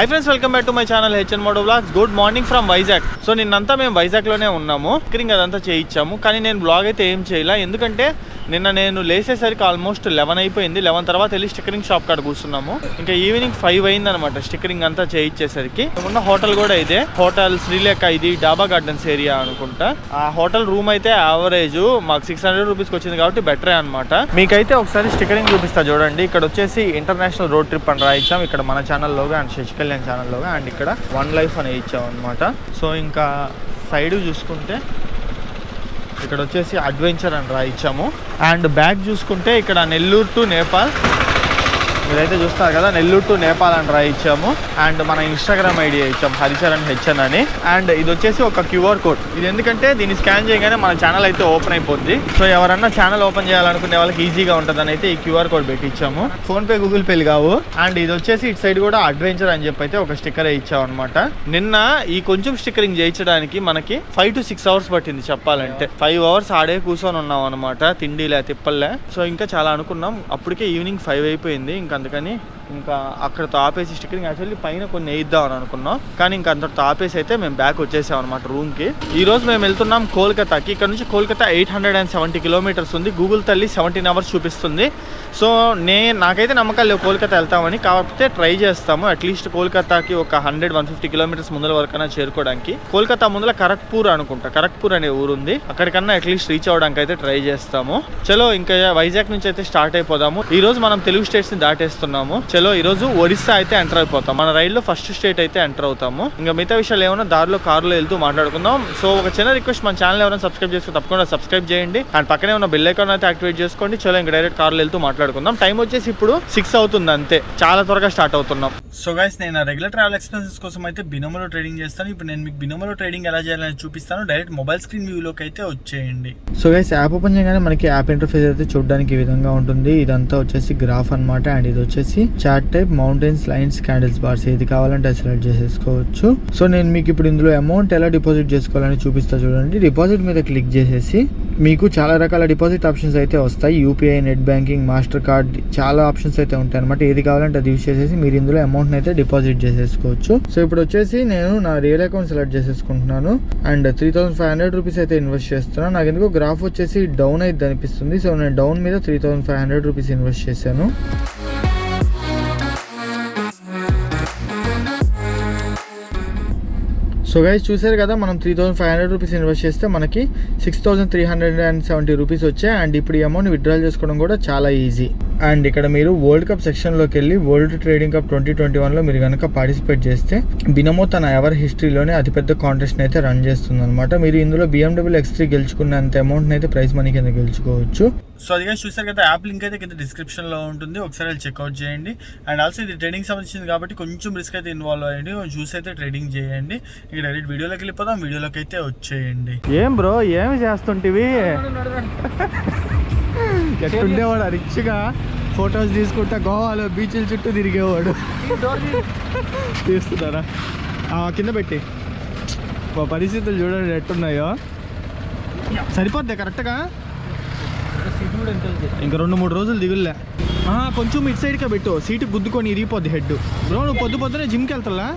High friends, welcome back to my channel HN moto vlogs. Good morning from Vizag. So నిన్నంతా మేము వైజాగ్లోనే ఉన్నాము. Stickering అదంతా చేయించాము, కానీ నేను బ్లాగ్ అయితే ఏం చేయలే. ఎందుకంటే నిన్న నేను లేసేసరికి ఆల్మోస్ట్ 11 అయిపోయింది. 11 తర్వాత వెళ్ళి స్టిక్కరింగ్ షాప్ కాడ కూర్చున్నాము. ఇంకా ఈవినింగ్ 5 అయిందనమాట స్టిక్కరింగ్ అంతా చేయించేసరికి. ఉన్న హోటల్ కూడా ఇదే హోటల్ శ్రీలేఖ, ఇది డాబా గార్డెన్స్ ఏరియా అనుకుంటా. ఆ హోటల్ రూమ్ అయితే యావరేజ్ మాకు 600 రూపీస్కి వచ్చింది కాబట్టి బెటరే అనమాట. మీకైతే ఒకసారి స్టిక్కరింగ్ చూపిస్తా చూడండి. ఇక్కడ వచ్చేసి ఇంటర్నేషనల్ రోడ్ ట్రిప్ అని రాయించాం, ఇక్కడ మన ఛానల్లోగా అండ్ శశికళ్యాణ్ ఛానల్లోగా, అండ్ ఇక్కడ 1 లైఫ్ అని ఇచ్చాం అనమాట. సో ఇంకా సైడ్ చూసుకుంటే ఇక్కడ వచ్చేసి అడ్వెంచర్ అని రాయించాము. అండ్ బ్యాక్ చూసుకుంటే ఇక్కడ నెల్లూరు టు నేపాల్, మీరైతే చూస్తారు కదా, నెల్లూరు టు నేపాల్ అని రాయించాము. అండ్ మన ఇన్స్టాగ్రామ్ ఐడి ఇచ్చాము, హరిచరణ్ హెచ్ఎన్ అని. అండ్ ఇది వచ్చేసి ఒక క్యూఆర్ కోడ్. ఇది ఎందుకంటే దీన్ని స్కాన్ చేయగానే మన ఛానల్ అయితే ఓపెన్ అయిపోద్ది. సో ఎవరన్నా ఛానల్ ఓపెన్ చేయాలనుకునే వాళ్ళకి ఈజీగా ఉంటుందని అయితే ఈ క్యూఆర్ కోడ్ పెట్టి ఇచ్చాము. ఫోన్పే, గూగుల్ పేలు కావు. అండ్ ఇది వచ్చేసి ఇటు సైడ్ కూడా అడ్వెంచర్ అని చెప్పి అయితే ఒక స్టిక్కర్ ఇచ్చాం అనమాట. నిన్న ఈ కొంచెం స్టిక్కరింగ్ చేయించడానికి మనకి 5 to 6 hours పట్టింది చెప్పాలంటే. 5 hours ఆడే కూర్చొని ఉన్నాం అనమాట, తిండిలే తిప్పలే. సో ఇంకా చాలా అనుకున్నాం, అప్పటికే ఈవినింగ్ 5 అయిపోయింది. ఇంకా అందుకని ఇంకా అక్కడతో ఆపేసి స్టిక్కరింగ్ యాక్చువల్లీ పైన కొన్ని వేయిద్దామని అనుకున్నాం, కానీ ఇంకా అంతటితో ఆపేసి అయితే మేము బ్యాక్ వచ్చేసాం అనమాట రూమ్కి. ఈ రోజు మేము వెళ్తున్నాం కోల్కతాకి. ఇక్కడ నుంచి కోల్కతా 870 kilometers ఉంది. గూగుల్ తల్లి 17 hours చూపిస్తుంది. సో నాకైతే నమ్మకాలు లేవు కోల్కతా వెళ్తామని, కాకపోతే ట్రై చేస్తాము. అట్లీస్ట్ కోల్కతాకి ఒక 100-150 kilometers ముందర వరకైనా చేరుకోవడానికి. కోల్కతా ముందర కరక్పూర్ అనుకుంటా, కరక్పూర్ అనే ఊరు ఉంది, అక్కడికన్నా అట్లీస్ట్ రీచ్ అవ్వడానికి అయితే ట్రై చేస్తాము. చలో ఇంకా వైజాగ్ నుంచి అయితే స్టార్ట్ అయిపోదాము. ఈ రోజు మనం తెలుగు స్టేట్స్ ని దాటేస్తున్నాము. చలో ఈ రోజు ఒరిస్సా అయితే ఎంటర్ అయిపోతాం. మన రైల్లో ఫస్ట్ స్టేట్ అయితే ఎంటర్ అవుతాము. ఇంకా మిగతా విషయాలు ఏమైనా దారిలో కారులో వెళ్తూ మాట్లాడుకుందాం. సో ఒక చిన్న రిక్వెస్ట్, మన ఛానల్ ఎవరైనా సబ్స్క్రైబ్ చేసుకుని తప్పకుండా సబ్స్క్రైబ్ చేయండి. అండ్ పక్కనే ఉన్న బెల్ ఐకాన్ అయితే యాక్టివేట్ చేసుకోండి. చలో ఇంకా డైరెక్ట్ కారులో వెళ్తూ మాట్లాడుకుందాం. టైం వచ్చేసి ఇప్పుడు 6 అవుతుంది అంతే, చాలా త్వరగా స్టార్ట్ అవుతున్నాం. సో గైస్, నేను రెగ్యులర్ ట్రావెల్ ఎక్స్పెన్సెస్ కోసం అయితే బినోమోలో ట్రేడింగ్ చేస్తాను. ఇప్పుడు నేను మీకు బినోమోలో ట్రేడింగ్ ఎలా చేయాలని చూపిస్తాను. డైరెక్ట్ మొబైల్ స్క్రీన్ వ్యూలోకి అయితే వచ్చేయండి. సో గైస్, యాప్ ఓపెన్ చేయగానే మనకి యాప్ ఇంటర్ఫేస్ అయితే చూడడానికి ఈ విధంగా ఉంటుంది. ఇదంతా వచ్చేసి గ్రాఫ్ అనమాట. అండ్ ఇది వచ్చేసి chart type, mountains, lines, candles, bars, ఏది కావాలంటే సెలెక్ట్ చేసేసుకోవచ్చు. సో నేను మీకు ఇప్పుడు ఇందులో అమౌంట్ ఎలా డిపాజిట్ చేసుకోవాలని చూపిస్తా చూడండి. డిపాజిట్ మీద క్లిక్ చేసేసి మీకు చాలా రకాల డిపాజిట్ ఆప్షన్స్ అయితే వస్తాయి. UPI, net banking, master card, చాలా ఆప్షన్స్ అయితే ఉంటాయి అనమాట. ఏది కావాలంటే అది యూజ్ చేసేసి మీరు ఇందులో అమౌంట్ అయితే డిపాజిట్ చేసేసుకోవచ్చు. సో ఇప్పుడు వచ్చేసి నేను నా రియల్ అకౌంట్ సెలెక్ట్ చేసేసుకుంటున్నాను. అండ్ 3500 రూపీస్ అయితే ఇన్వెస్ట్ చేస్తున్నాను. నాకు ఎందుకో గ్రాఫ్ వచ్చేసి డౌన్ అయితే అనిపిస్తుంది. సో నేను డౌన్ మీద 3500 రూపీస్ ఇన్వెస్ట్ చేశాను. సో గైస్, చూసారు కదా, మనం 3500 రూపీస్ ఇన్వెస్ట్ చేస్తే మనకి 6370 రూపీస్ వచ్చాయి. అండ్ ఇప్పుడు ఈ అమౌంట్ విత్డ్రాల్ చేసుకోవడం కూడా చాలా ఈజీ. అండ్ ఇక్కడ మీరు వరల్డ్ కప్ సెక్షన్లోకి వెళ్ళి వరల్డ్ ట్రేడింగ్ కప్ 2021లో మీరు కనుక పార్టిసిపేట్ చేస్తే బినోమో తన ఎవర్ హిస్టరీలోనే అతిపెద్ద కాంటెస్ట్ అయితే రన్ చేస్తుంది అనమాట. మీరు ఇందులో BMW X3 గెలుచుకున్నంత అమౌంట్ అయితే ప్రైజ్ మనీ కింద గెలుచుకోవచ్చు. సో అది చూసారు కదా, యాప్ లింక్ అయితే కింద డిస్క్రిప్షన్లో ఉంటుంది, ఒకసారి చెక్అవుట్ చేయండి. అండ్ ఆల్సో ఇది ట్రేడింగ్ సంబంధించింది కాబట్టి కొంచెం రిస్క్ అయితే ఇన్వాల్వ్ అయ్యండి, చూసి అయితే ట్రేడింగ్ చేయండి. ఇక డైరెక్ట్ వీడియోలోకి వెళ్ళిపోదాం. వీడియోలోకి అయితే వచ్చేయండి. ఏం బ్రో, ఏమి చేస్తుంటివి? ఎట్టుండేవాడు రిచ్గా ఫొటోస్ తీసుకుంటా గోవాలో బీచ్ల చుట్టూ తిరిగేవాడు. తీస్తున్నారా? కింద పెట్టి పరిస్థితులు చూడండి ఎట్టున్నాయో. సరిపోద్ది కరెక్ట్గా. ఇంకా 2-3 రోజులు దిగులే. కొంచెం ఇటు సైడ్గా పెట్టు, సీటు గుద్దుకొని ఇరిగిపోద్ది హెడ్. బ్రో నువ్వు పొద్దునే జిమ్కి వెళ్తా?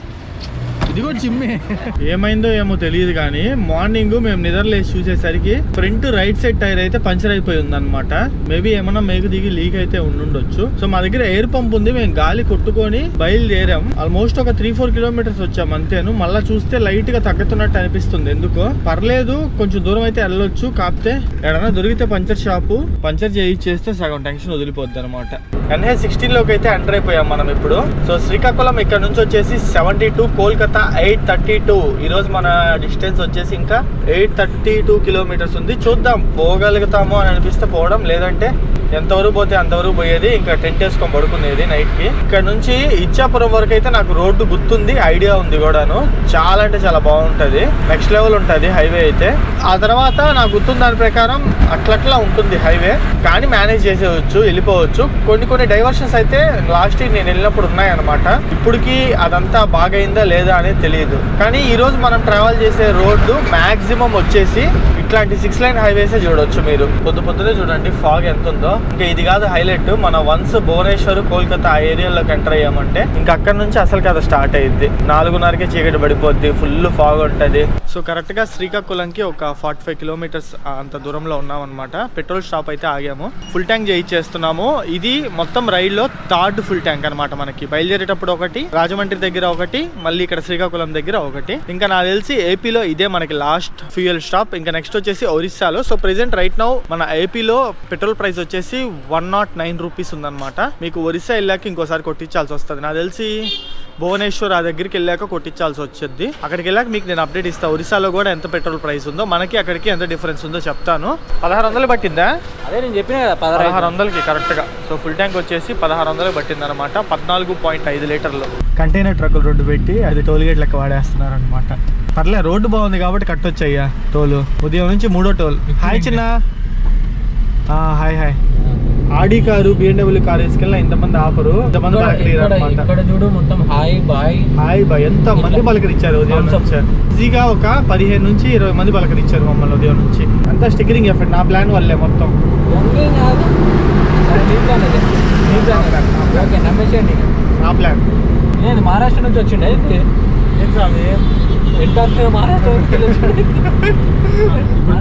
ఇది కూడా జిమ్మే. ఏమైందో ఏమో తెలియదు కానీ మార్నింగ్ మేము నిద్రలేసి చూసేసరికి ఫ్రంట్ రైట్ సైడ్ టైర్ అయితే పంచర్ అయిపోయి ఉంది అనమాట. మేబీ ఏమన్నా మేకు దిగి లీక్ అయితే ఉండుండొచ్చు. సో మా దగ్గర ఎయిర్ పంప్ ఉంది, మేము గాలి కొట్టుకొని బయలుదేరాం. ఆల్మోస్ట్ ఒక 3-4 kilometers వచ్చాం అంతేను. మళ్ళీ చూస్తే లైట్ గా తగ్గుతున్నట్టు అనిపిస్తుంది. ఎందుకో పర్లేదు, కొంచెం దూరం అయితే వెళ్ళొచ్చు. కాకపోతే ఎడన్నా దొరికితే పంచర్ చేయిచ్చేస్తే సగం టెన్షన్ వదిలిపోద్ది అనమాట. NH16 లోకి అయితే ఎంటర్ అయిపోయాం మనం ఇప్పుడు. సో శ్రీకాకుళం ఇక్కడ నుంచి వచ్చేసి 72, కోల్కతా 832. ఈరోజు మన డిస్టెన్స్ వచ్చేసి ఇంకా 832 kilometers ఉంది. చూద్దాం పోగలుగుతాము అని అనిపిస్తే పోవడం, లేదంటే ఎంతవరకు పోతే అంతవరకు పోయేది. ఇంకా టెంట్ వేసుకొని పడుకునేది నైట్ కి. ఇక్కడ నుంచి ఇచ్చాపురం వరకు అయితే నాకు రోడ్డు గుర్తుంది, ఐడియా ఉంది కూడాను. చాలా అంటే చాలా బాగుంటది, నెక్స్ట్ లెవెల్ ఉంటది హైవే అయితే. ఆ తర్వాత నాకు గుర్తున్న దాని ప్రకారం అట్లట్లా ఉంటుంది హైవే, కానీ మేనేజ్ చేసేవచ్చు, వెళ్ళిపోవచ్చు. కొన్ని డైవర్షన్స్ అయితే లాస్ట్ ఇయర్ నేను వెళ్ళినప్పుడు ఉన్నాయన్నమాట. ఇప్పటికి అదంతా బాగైందా లేదా అనేది తెలియదు. కానీ ఈ రోజు మనం ట్రావెల్ చేసే రోడ్డు మాక్సిమం వచ్చేసి ఇట్లాంటి 6 లైన్ హైవేసే చూడొచ్చు మీరు. పొద్దునే చూడండి ఫాగ్ ఎంత ఉందో. ఇంకా ఇది కాదు హైలైట్, మన వన్స్ భువనేశ్వర్ కోల్కతా ఆ ఏరియాలోకి ఎంటర్ అయ్యామంటే ఇంకా అక్కడ నుంచి అసలు కథ స్టార్ట్ అయ్యింది. 4:30కే చీకటి పడిపోద్ది, ఫుల్ ఫాగ్ ఉంటది. సో కరెక్ట్ గా శ్రీకాకుళంకి ఒక 45 కిలోమీటర్స్ అంత దూరంలో ఉన్నాం అనమాట. పెట్రోల్ స్టాప్ అయితే ఆగాము, ఫుల్ ట్యాంక్ చేయించేస్తున్నాము. ఇది మొత్తం రైడ్ లో థర్డ్ ఫుల్ ట్యాంక్ అనమాట. మనకి బయలుదేరేటప్పుడు ఒకటి, రాజమండ్రి దగ్గర ఒకటి, మళ్ళీ ఇక్కడ శ్రీకాకుళం దగ్గర ఒకటి. ఇంకా నాకు తెలిసి ఏపీలో ఇదే మనకి లాస్ట్ ఫ్యూయల్ స్టాప్. ఇంకా నెక్స్ట్ వచ్చేసి ఒరిస్సాలో. సో ప్రెసెంట్ రైట్ నౌ మన ఏపీలో పెట్రోల్ ప్రైస్ వచ్చేసి 109 రూపీస్ ఉందన్నమాట. మీకు ఒరిస్సా వెళ్ళాక ఇంకోసారి కొట్టించాల్సి వస్తుంది. నాకు తెలిసి భువనేశ్వర్ ఆ దగ్గరికి వెళ్ళాక కొట్టించాల్సి వచ్చేది. అక్కడికి వెళ్ళాక మీకు నేను అప్డేట్ ఇస్తాను. ఒరిస్సాలో కూడా ఎంత పెట్రోల్ ప్రైస్ ఉందో, మనకి అక్కడికి ఎంత డిఫరెన్స్ ఉందో చెప్తాను. 1600 పట్టిందా? అదే నేను చెప్పిన కదా 1600కి కరెక్ట్ గా. సో ఫుల్ ట్యాంక్ వచ్చేసి 1600 పట్టింది అనమాట. 14.5 లీటర్లు. కంటైనర్ ట్రక్కులు 2 పెట్టి అది టోల్ గేట్ లెక్క వాడేస్తున్నారు అనమాట. పర్లే, రోడ్డు బాగుంది కాబట్టి కట్టొచ్చయ్యా టోలు. ఉదయం నుంచి 3వ టోల్. హాయ్ చిన్న. Hi hi. Audi car, BMW car వేసుకెళ్ళినా ఇంతమంది ఆపరు, ఇంతమంది ఇక్కడ చూడు మొత్తం హాయ్ బాయ్ ఎంత మంది పలకరించారు ఉదయం నుంచి. ఈజీగా ఒక 15 నుంచి 20 మంది పలకరించారు మమ్మల్ని ఉదయం నుంచి. అంతా స్టిక్కరింగ్ ఎఫెక్ట్. నా ప్లాన్ వల్లే మొత్తం. నా ప్లాన్. నేను మహారాష్ట్ర నుంచి వచ్చిండే ఇప్పుడు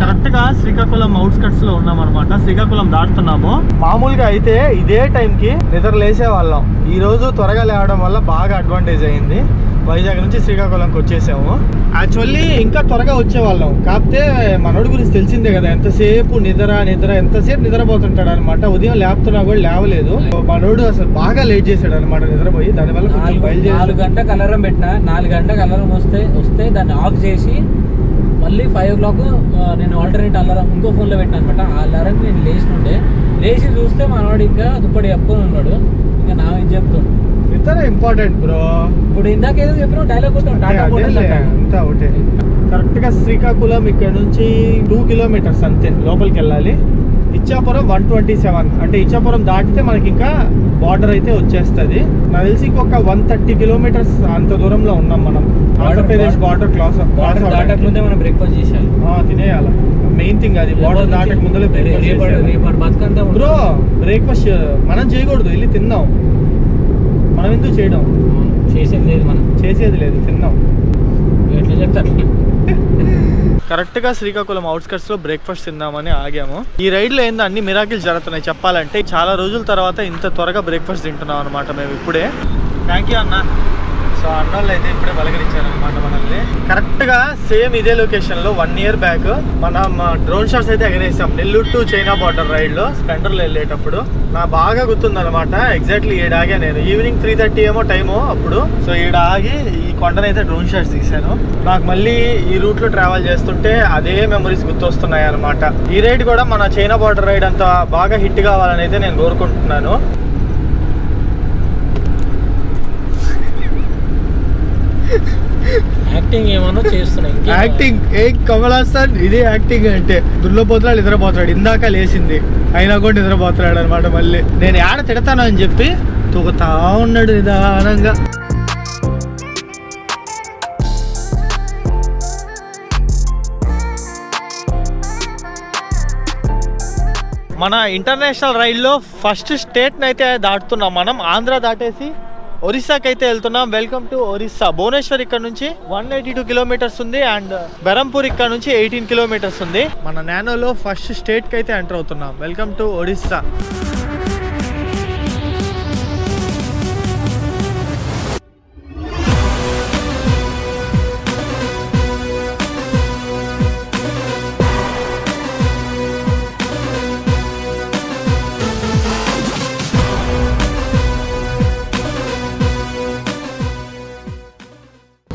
కరెక్ట్ గా శ్రీకాకుళం అవుట్స్కట్స్ లో ఉన్నాం అనమాట. శ్రీకాకుళం దాటుతున్నాము. మామూలుగా అయితే ఇదే టైంకి నిద్ర లేసే వాళ్ళం. ఈ రోజు త్వరగా లేవడం వల్ల బాగా అడ్వాంటేజ్ అయింది. వైజాగ్ నుంచి శ్రీకాకుళంకి వచ్చేసాము. యాక్చువల్లీ ఇంకా త్వరగా వచ్చేవాళ్ళం, కాకపోతే మనోడి గురించి తెలిసిందే కదా, ఎంతసేపు నిద్ర ఎంతసేపు నిద్రపోతుంటాడు అనమాట. ఉదయం లేపుతున్నా కూడా లేవలేదు. మనోడు అసలు బాగా లేట్ చేశాడు అనమాట నిద్రపోయి. దానివల్ల 4 గంటలకు అలారం పెట్టిన, 4 గంటలకు అలారం వస్తే దాన్ని ఆఫ్ చేసి మళ్ళీ 5 o'clock నేను ఆల్టర్నేట్ అలారం ఇంకో ఫోన్లో పెట్టినా అనమాట. ఆ అలారంకి నేను లేచి చూస్తే మనవాడు ఇంకా దుప్పటి చెప్పుకొని ఉన్నాడు. ఇంకా నా ఇది చెప్తాడు నిద్ర ఇంపార్టెంట్ బ్రో. ఇప్పుడు ఇందాక ఏదో చెప్పిన డైలాగ్ అంతా ఒకటే. కరెక్ట్ గా శ్రీకాకుళం ఇక్కడ నుంచి 2 కిలోమీటర్స్ అంతే లోపలికి వెళ్ళాలి. ఇచ్చాపురం 127. అంటే ఇచ్చాపురం దాటితే మనకి ఇంకా బార్డర్ అయితే వచ్చేస్తుంది. నాకు తెలిసి ఇంకొక 130 కిలోమీటర్స్ అంత దూరంలో ఉన్నాం మనం. ఆంధ్రప్రదేశ్ బార్డర్ క్రాస్ దాటక ముందే మనం బ్రేక్ఫాస్ట్ చేసాలి, తినేయాలి. మెయిన్ థింగ్ అది. బార్డర్ దాటక ముందే బ్రో బ్రేక్ఫాస్ట్ మనం చేయకూడదు, వెళ్ళి తిందాం. మనం ఎందుకు చేయడం? చేసేది లేదు, తిందాం. ఎట్లా చెప్తారు? కరెక్ట్గా శ్రీకాకుళం అవుట్స్కట్స్ లో బ్రేక్ఫాస్ట్ తిందామని ఆగాము. ఈ రైడ్ లో ఏందో అన్ని మిరాకిల్స్ జరుగుతున్నాయి చెప్పాలంటే. చాలా రోజుల తర్వాత ఇంత త్వరగా బ్రేక్ఫాస్ట్ తింటున్నాం అనమాట మేము ఇప్పుడే. థ్యాంక్ యూ అన్న. సో అన్నోళ్ళు అయితే ఇప్పుడే పలకరించారు అనమాట మనల్ని. కరెక్ట్ గా సేమ్ ఇదే లొకేషన్ లో 1 year బ్యాక్ మనం డ్రోన్ షాట్స్ అయితే ఎగరేసాం Nellore to China border ride లో స్ప్లెండర్ లో వెళ్ళేటప్పుడు. నా బాగా గుర్తుంది అనమాట. ఎగ్జాక్ట్లీ ఈడ ఆగా నేను. ఈవినింగ్ 3:30 ఏమో టైము అప్పుడు. సో ఈడ ఆగి ఈ కొండనైతే డ్రోన్ షాట్స్ తీసాను. నాకు మళ్ళీ ఈ రూట్ లో ట్రావెల్ చేస్తుంటే అదే మెమరీస్ గుర్తొస్తున్నాయి అనమాట. ఈ రైడ్ కూడా మన చైనా బార్డర్ రైడ్ అంత బాగా హిట్ కావాలని అయితే నేను కోరుకుంటున్నాను. యాక్టింగ్ ఏమన్నా చేస్తున్నాయి. యాక్టింగ్ ఏ కమల్ హాసన్ ఇదే యాక్టింగ్ అంటే. దుర్లోపోతున్నాడు, నిద్రపోతున్నాడు. ఇందాక లేచింది అయినా కూడా నిద్రపోతున్నాడు అనమాట. మళ్ళీ నేను ఏడ తిడతాను అని చెప్పి తూగుతా ఉన్నాడు నిదానంగా. మన ఇంటర్నేషనల్ రైల్లో ఫస్ట్ స్టేట్ని అయితే దాటుతున్నాం మనం. ఆంధ్ర దాటేసి ఒరిస్సాకి అయితే వెళ్తున్నాం. Welcome to Orissa. భువనేశ్వర్ ఇక్కడ నుంచి 182 కిలోమీటర్స్ ఉంది అండ్ బెరంపూర్ ఇక్కడ నుంచి 18 కిలోమీటర్స్ ఉంది. మన నానోలో ఫస్ట్ స్టేట్కి అయితే ఎంటర్ అవుతున్నాం. Welcome to Orissa.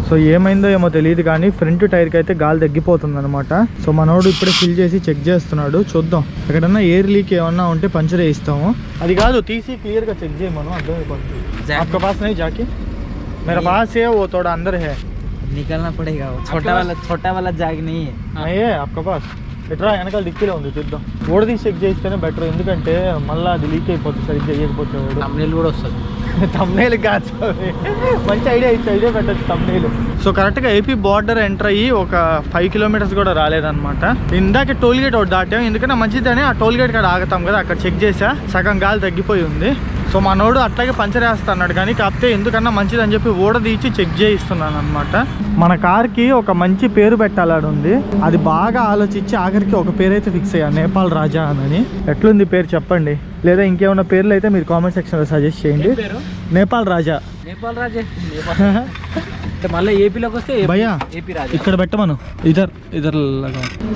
సో ఏమైందో ఏమో తెలియదు కానీ ఫ్రంట్ టైర్కి అయితే గాలి తగ్గిపోతుంది అనమాట. సో మనోడు ఇప్పుడే ఫిల్ చేసి చెక్ చేస్తున్నాడు. చూద్దాం ఎక్కడన్నా ఎయిర్ లీక్ ఏమన్నా ఉంటే పంచర్ వేయిస్తాము. అది కాదు, తీసి క్లియర్గా చెక్ చేయమను, అర్థమైపోతుంది. आपके पास नहीं जाके मेरा पास है वो थोड़ा अंदर है निकलना पड़ेगा. छोटा वाला जाग नहीं है आपके पास. ఎట్రా వెనకాల డిక్కీలో ఉంది, చూద్దాం. ఓడ తీసి చెక్ చేస్తేనే బెటర్. ఎందుకంటే మళ్ళీ అది లీక్ అయిపోతుంది సరిగ్గా చేయకపోతే. కంపెనీలు కూడా వస్తుంది. తమ్నేల్ కాదు, మంచి ఐడియా ఇచ్చి ఐడియా పెట్టచ్చు తమ్నేల్. సో కరెక్ట్గా ఏపీ బార్డర్ ఎంటర్ అయ్యి ఒక 5 కిలోమీటర్స్ కూడా రాలేదన్నమాట. ఇందాక టోల్ గేట్ ఒకటి దాటాం, ఎందుకంటే మంచిదని ఆ టోల్ గేట్ కాడ ఆగుతాం కదా, అక్కడ చెక్ చేసా, సగం గాలి తగ్గిపోయి ఉంది. సో మనోడు అట్లాగే పంచర్ వేస్తా అన్నాడు, కానీ కాకపోతే ఎందుకన్నా మంచిదని చెప్పి తీసి చెక్ చేయిస్తున్నాను అనమాట. మన కార్కి ఒక మంచి పేరు పెట్టాలని ఉంది, అది బాగా ఆలోచించి ఆఖరికి ఒక పేరు అయితే ఫిక్స్ అయ్యా, నేపాల్ రాజా అని. ఎట్లుంది పేరు చెప్పండి, లేదా ఇంకేమైనా పేర్లు అయితే మీరు కామెంట్ సెక్షన్లో సజెస్ట్ చేయండి. నేపాల్ రాజా. నేపాల్ రాజా మళ్ళీ ఏపీలోకి వస్తే భయ్యా ఏపీ రాజా ఇక్కడ పెట్టమను, ఇద్దరు.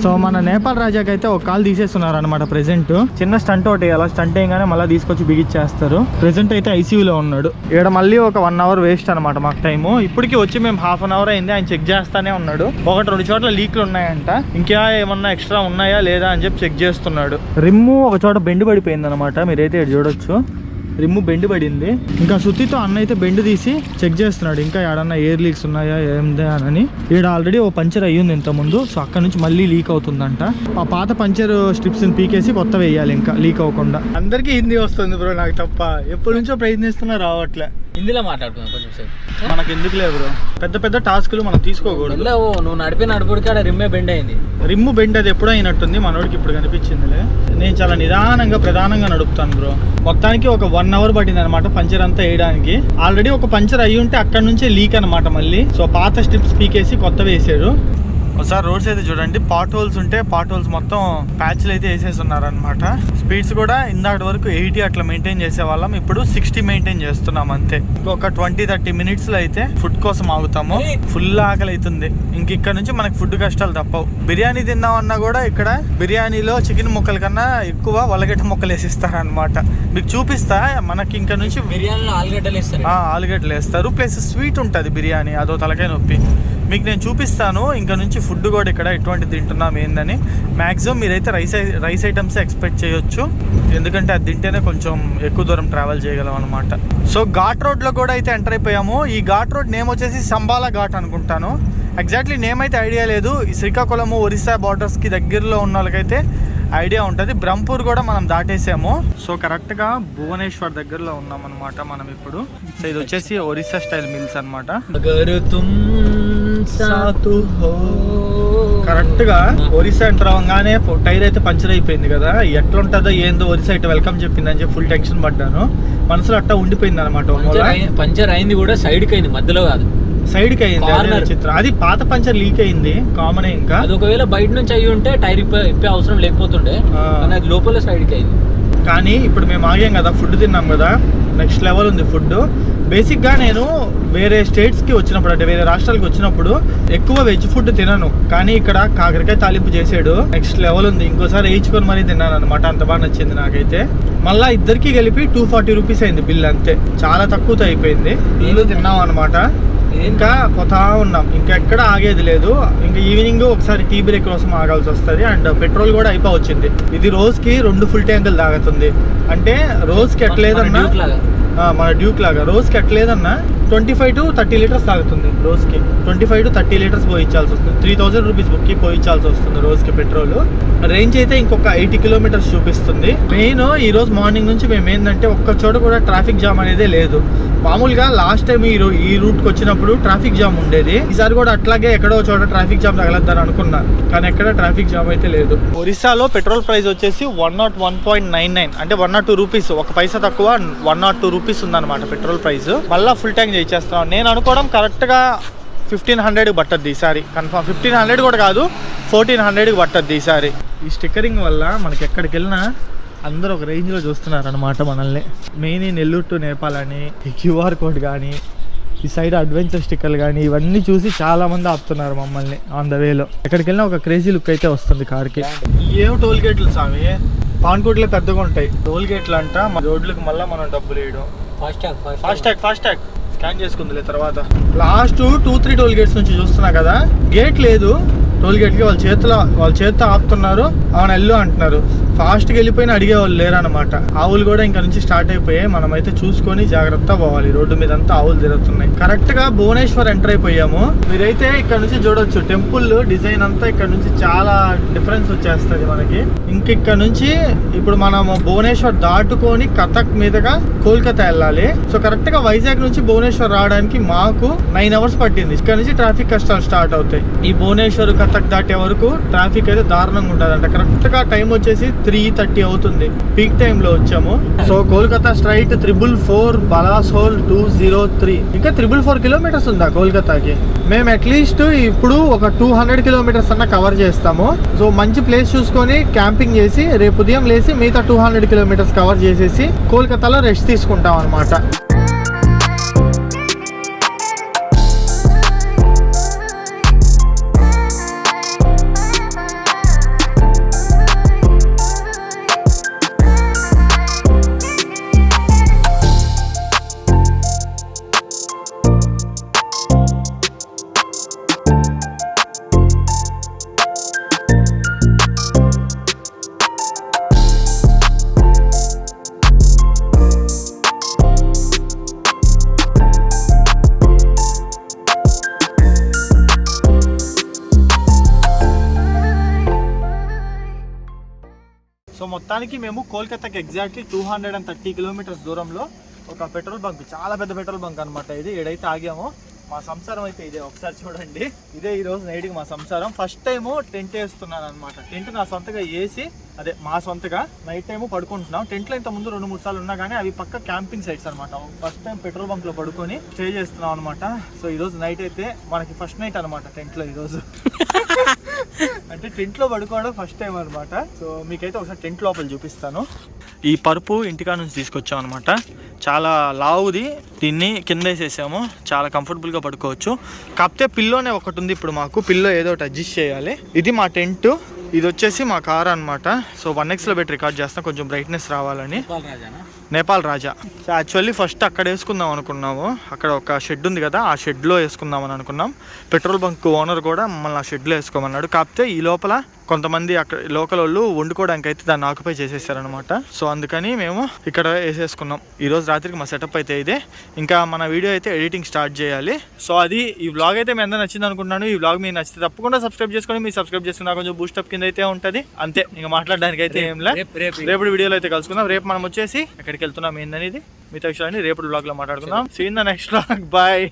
సో మన నేపాల్ రాజాకి అయితే ఒక కాల్ తీసేస్తున్నారు అనమాట. ప్రెసెంట్ చిన్న స్టంట్ ఒకటి, అలా స్టంట్ వేయగానే మళ్ళీ తీసుకొచ్చి బిగిచ్చేస్తారు. ప్రెసెంట్ అయితే ఐసీయూలో ఉన్నాడు. ఇక్కడ మళ్ళీ ఒక 1 అవర్ వేస్ట్ అనమాట మాకు టైము. ఇప్పటికి వచ్చి మేము ½ అన్ అవర్ అయింది, ఆయన చెక్ చేస్తానే ఉన్నాడు. 1-2 చోట్ల లీక్లు ఉన్నాయంట, ఇంకా ఏమన్నా ఎక్స్ట్రా ఉన్నాయా లేదా అని చెప్పి చెక్ చేస్తున్నాడు. రిమ్ము ఒక చోట బెండ్ పడిపోయింది అనమాట, మీరైతే ఇక్కడ చూడొచ్చు, రిమ్ము బెండ్ పడింది. ఇంకా సుత్తితో అన్న అయితే బెండ్ తీసి చెక్ చేస్తున్నాడు, ఇంకా ఏడన్నా ఎయిర్ లీక్స్ ఉన్నాయా ఏందే అని. ఇక్కడ ఆల్రెడీ ఓ పంచర్ అయ్యింది ఇంత ముందు, సో అక్కడ నుంచి మళ్ళీ లీక్ అవుతుందంట. ఆ పాత పంచర్ స్ట్రిప్స్ పీకేసి కొత్త వేయాలి, ఇంకా లీక్ అవ్వకుండా. అందరికీ హిందీ వస్తుంది బ్రో, నాకు తప్ప. ఎప్పటి నుంచో ప్రయత్నిస్తున్నా, రావట్లే. హిందీలో మాట్లాడుతున్నాను కొంచెం సేపు. మనకు ఎందుకులే బ్రో, పెద్ద పెద్ద టాస్క్లు మనం తీసుకోకూడదు. నువ్వు నడిపుడికి ఆడ రిమ్మే బెండ్ అయింది. రిమ్ము బెండ్ అది ఎప్పుడో అయినట్టుంది, మనోడికి ఇప్పుడు కనిపించిందిలే. నేను చాలా నిదానంగా ప్రధానంగా నడుపుతాను బ్రో. మొత్తానికి ఒక 1 అవర్ పట్టింది అనమాట పంచర్ అంతా వేయడానికి. ఆల్రెడీ ఒక పంచర్ అయ్యి ఉంటే అక్కడ నుంచే లీక్ అనమాట మళ్ళీ. సో పాత స్ట్రిప్స్ పీకేసి కొత్త వేసాడు. ఒకసారి రోడ్స్ అయితే చూడండి, పాట్ హోల్స్ ఉంటే పాట్ హోల్స్ మొత్తం ప్యాచ్లు అయితే వేసేస్తున్నారు అనమాట. స్పీడ్స్ కూడా ఇందాటి వరకు 80 అట్లా మెయింటైన్ చేసే వాళ్ళం, ఇప్పుడు 60 మెయింటైన్ చేస్తున్నాం అంతే. ఇంకొక 20-30 మినిట్స్ లో అయితే ఫుడ్ కోసం ఆగుతాము. ఫుల్ ఆకలి అవుతుంది, ఇక్కడ నుంచి మనకి ఫుడ్ కష్టాలు తప్పవు. బిర్యానీ తిన్నామన్నా కూడా ఇక్కడ బిర్యానీలో చికెన్ ముక్కల కన్నా ఎక్కువ వలగడ్డ ముక్కలు వేసిస్తారు అనమాట. మీకు చూపిస్తా, మనకి ఇంకా నుంచి బిర్యానీలో ఆలుగడ్డలు వేస్తారు, ప్లస్ స్వీట్ ఉంటుంది బిర్యానీ, అదో తలకాయ నొప్పి. మీకు నేను చూపిస్తాను ఇంకా నుంచి ఫుడ్ కూడా ఇక్కడ ఎటువంటి తింటున్నాం ఏందని. మ్యాక్సిమం మీరైతే రైస్ ఐటమ్స్ ఎక్స్పెక్ట్ చేయొచ్చు, ఎందుకంటే అది తింటేనే కొంచెం ఎక్కువ దూరం ట్రావెల్ చేయగలం అనమాట. సో ఘాట్ రోడ్లో కూడా అయితే ఎంటర్ అయిపోయాము. ఈ ఘాట్ రోడ్ నేమ్ వచ్చేసి సంబాలా ఘాట్ అనుకుంటాను, ఎగ్జాక్ట్లీ నేమ్ అయితే ఐడియా లేదు. ఈ శ్రీకాకుళము ఒరిస్సా బార్డర్స్కి దగ్గరలో ఉన్న వాళ్ళకైతే ఐడియా ఉంటుంది. బ్రహ్మపూర్ కూడా మనం దాటేసాము. సో కరెక్ట్గా భువనేశ్వర్ దగ్గరలో ఉన్నాం అనమాట మనం ఇప్పుడు. సో ఇది వచ్చేసి ఒరిస్సా స్టైల్ మిల్స్ అనమాట. కరెక్ట్ గా ఒరిస్సా ఎంటర్ అవ్వగానే టైర్ అయితే పంచర్ అయిపోయింది కదా, ఎట్లుంటుందో ఏందో ఒరిస్సా అయితే వెల్కమ్ చెప్పిందని చెప్పి ఫుల్ టెన్షన్ పడ్డాను. మనసులో అట్టా ఉండిపోయింది అనమాట. పంచర్ అయింది కూడా సైడ్ కి అయింది, మధ్యలో కాదు, సైడ్ కి అయింది చిత్రం. అది పాత పంచర్ లీక్ అయింది, కామన్. ఇంకా అది ఒకవేళ బయట నుంచి అయ్యి ఉంటే టైర్ ఇప్పే అవసరం లేకపోతుండే, అది లోపల సైడ్ కి అయింది. కానీ ఇప్పుడు మేము ఆగాం కదా, ఫుడ్ తిన్నాం కదా, నెక్స్ట్ లెవెల్ ఉంది ఫుడ్. బేసిక్గా నేను వేరే స్టేట్స్కి వచ్చినప్పుడు, అంటే వేరే రాష్ట్రాలకు వచ్చినప్పుడు ఎక్కువ వెజ్ ఫుడ్ తినను, కానీ ఇక్కడ కాకరకాయ తాలింపు చేసాడు, నెక్స్ట్ లెవెల్ ఉంది. ఇంకోసారి వేయించుకొని మరీ తిన్నాను అనమాట, అంత బాగా నచ్చింది నాకైతే. మళ్ళీ ఇద్దరికి కలిపి 240 రూపీస్ అయింది బిల్, అంతే, చాలా తక్కువతో అయిపోయింది. నీళ్ళు తిన్నాం అనమాట, ఇంకా పోతా ఉన్నాం, ఇంకా ఎక్కడ ఆగేది లేదు. ఇంకా ఈవినింగ్ ఒకసారి టీ బ్రేక్ కోసం ఆగాల్సి వస్తుంది. అండ్ పెట్రోల్ కూడా అయిపోవచ్చింది. ఇది రోజుకి 2 ఫుల్ ట్యాంకులు తాగుతుంది, అంటే రోజుకి ఎట్లేదన్నా మన డ్యూక్ లాగా రోజుకి ఎట్లేదన్నా 25 to 30 లీటర్స్ తాగుతుంది రోజుకి. 25 to 30 లీటర్స్ పోయించాల్సి వస్తుంది. 3000 రూపీస్ బుక్కి పోయించాల్సి వస్తుంది రోజుకి పెట్రోల్. రేంజ్ అయితే ఇంకొక 80 కిలోమీటర్స్ చూపిస్తుంది. మెయిన్ ఈ రోజు మార్నింగ్ నుంచి మేము ఏంటంటే ఒక్క చోట కూడా ట్రాఫిక్ జామ్ అనేదే లేదు. మామూలుగా లాస్ట్ టైం ఈ రూట్కి వచ్చినప్పుడు ట్రాఫిక్ జామ్ ఉండేది, ఈసారి కూడా అట్లాగే ఎక్కడో చోట ట్రాఫిక్ జామ్ తగలద్దని అనుకున్నా, కానీ ఎక్కడ ట్రాఫిక్ జామ్ అయితే లేదు. ఒరిస్సాలో పెట్రోల్ ప్రైస్ వచ్చేసి 101.99, అంటే 102 రూపీస్, ఒక పైసా తక్కువ 102 రూపీస్ ఉందన్నమాట పెట్రోల్ ప్రైస్. మళ్ళీ ఫుల్ ట్యాంక్ చేసేస్తున్నాం. నేను అనుకోవడం కరెక్ట్గా 1500 పట్టద్ది ఈసారి, కన్ఫర్మ్ 1500 కూడా కాదు, 1400 పట్టద్ది ఈసారి. ఈ స్టిక్కరింగ్ వల్ల మనకి ఎక్కడికి వెళ్ళినా అందరూ ఒక రేంజ్లో చూస్తున్నారు అనమాట మనల్ని. మెయిన్ ఈ నెల్లూరు టు నేపాల్ అని, ఈ క్యూఆర్ కోడ్ కానీ, ఈ సైడ్ అడ్వెంచర్ స్టిక్కర్లు కానీ, ఇవన్నీ చూసి చాలా మంది ఆపుతున్నారు మమ్మల్ని ఆన్ ద వేలో. ఎక్కడికి వెళ్ళినా ఒక క్రేజీ లుక్ అయితే వస్తుంది కార్కి. ఏం టోల్ గేట్లు స్వామి, పాన్కోట్లో పెద్దగా ఉంటాయి టోల్ గేట్లు అంట. మా రోడ్లకు మళ్ళీ మనం డబ్బులు వేయడం. ఫాస్ట్ ట్యాగ్ స్కాన్ చేసుకుందిలే తర్వాత. లాస్ట్ 2-3 టోల్ గేట్స్ నుంచి చూస్తున్నా కదా, గేట్ లేదు టోల్ గేట్కి, వాళ్ళ చేతితో ఆపుతున్నారు. అవును ఎల్లు అంటున్నారు. ఫాస్ట్గా వెళ్ళిపోయినా అడిగేవాళ్ళు లేరనమాట. ఆవులు కూడా ఇంకా నుంచి స్టార్ట్ అయిపోయాయి. మనమైతే చూసుకొని జాగ్రత్త పోవాలి. రోడ్డు మీద అంతా ఆవులు తిరుగుతున్నాయి. కరెక్ట్ గా భువనేశ్వర్ ఎంటర్ అయిపోయాము. మీరైతే ఇక్కడ నుంచి చూడొచ్చు టెంపుల్ డిజైన్ అంతా ఇక్కడ నుంచి చాలా డిఫరెన్స్ వచ్చేస్తుంది మనకి. ఇక్కడ నుంచి ఇప్పుడు మనము భువనేశ్వర్ దాటుకొని కథక్ మీదుగా కోల్కతా వెళ్ళాలి. సో కరెక్ట్ గా వైజాగ్ నుంచి భువనేశ్వర్ రావడానికి మాకు 9 hours పట్టింది. ఇక్కడ నుంచి ట్రాఫిక్ కష్టాలు స్టార్ట్ అవుతాయి. ఈ భువనేశ్వర్ కథక్ దాటే వరకు ట్రాఫిక్ అయితే దారుణంగా ఉంటుంది అంట. కరెక్ట్ గా టైం వచ్చేసి 3:30 అవుతుంది. పీక్ టైమ్ లో వచ్చాము. So Kolkata straight 444 బలాసోల్ 203. ఇంకా 444 kilometers ఉందా కోల్కతాకి. మేము అట్లీస్ట్ ఇప్పుడు ఒక 200 kilometers అన్న కవర్ చేస్తాము. సో మంచి ప్లేస్ చూసుకొని క్యాంపింగ్ చేసి రేపు ఉదయం లేసి మిగతా 200 kilometers కవర్ చేసేసి కోల్కతాలో రెస్ట్ తీసుకుంటాం అనమాట. సో మొత్తానికి మేము కోల్కతాకి ఎగ్జాక్ట్లీ 230 kilometers దూరంలో ఒక పెట్రోల్ బంక్, చాలా పెద్ద పెట్రోల్ బంక్ అనమాట ఇది. ఏడైతే ఆగామో మా సంసారం అయితే ఇదే. ఒకసారి చూడండి, ఇదే ఈ రోజు నైట్కి మా సంసారం. ఫస్ట్ టైము టెంట్ వేస్తున్నాను అనమాట. టెంట్ నా సొంతగా వేసి, అదే మా సొంతగా నైట్ టైము పడుకుంటున్నాం. టెంట్లో ఇంత ముందు 2-3 సార్లు ఉన్నా కానీ అవి పక్క క్యాంపింగ్ సైట్స్ అనమాట. ఫస్ట్ టైం పెట్రోల్ బంక్ లో పడుకొని స్టే చేస్తున్నాం అనమాట. సో ఈ రోజు నైట్ అయితే మనకి ఫస్ట్ నైట్ అనమాట టెంట్ లో. ఈరోజు అంటే టెంట్ లో పడుకోవడం ఫస్ట్ టైం అనమాట. సో మీకైతే ఒకసారి టెంట్ లోపల చూపిస్తాను. ఈ పరుపు ఇంటికా నుంచి తీసుకొచ్చాం అనమాట. చాలా లావుది. దీన్ని కింద వేసేసాము. చాలా కంఫర్టబుల్గా పడుకోవచ్చు. కాకపోతే పిల్లోనే ఒకటి ఉంది. ఇప్పుడు మాకు పిల్లో ఏదో ఒకటి అడ్జస్ట్ చేయాలి. ఇది మా టెంట్. ఇది వచ్చేసి మా కార్ అనమాట. సో 1x లో పెట్టి రికార్డ్ చేస్తాం కొంచెం బ్రైట్నెస్ రావాలని. నేపాల్ రాజా. సో యాక్చువల్లీ ఫస్ట్ అక్కడ వేసుకుందాం అనుకున్నాము. అక్కడ ఒక షెడ్ ఉంది కదా, ఆ షెడ్లో వేసుకుందామని అనుకున్నాం. పెట్రోల్ బంక్ ఓనర్ కూడా మమ్మల్ని ఆ షెడ్లో వేసుకోమన్నాడు. కాకపోతే ఈ లోపల కొంతమంది అక్కడ లోకల్ వాళ్ళు వండుకోవడానికి అయితే దాన్ని ఆక్యుపై చేసేసారనమాట. సో అందుకని మేము ఇక్కడ వేసేసుకున్నాం. ఈరోజు రాత్రికి మా సెటప్ అయితే ఇదే. ఇంకా మన వీడియో అయితే ఎడిటింగ్ స్టార్ట్ చేయాలి. సో అది ఈ వ్లాగ్ అయితే మీ అందరూ నచ్చింది అనుకుంటున్నాను. ఈ వ్లాగ్ మీకు నచ్చితే తప్పకుండా సబ్స్క్రైబ్ చేసుకొని, మీరు సబ్స్క్రైబ్ చేసుకున్నా కొంచెం బూస్టప్ కింద అయితే ఉంటుంది. అంతే, ఇంకా మాట్లాడడానికి అయితే ఏం లేదు. రేపు వీడియోలో అయితే కలుసుకుందాం. రేపు మనం వచ్చేసి ఎక్కడికి వెళ్తున్నాం ఏందనేది మిగతా విషయాన్ని రేపు వ్లాగ్ లో మాట్లాడుకుందాం. See in the next vlog. Bye.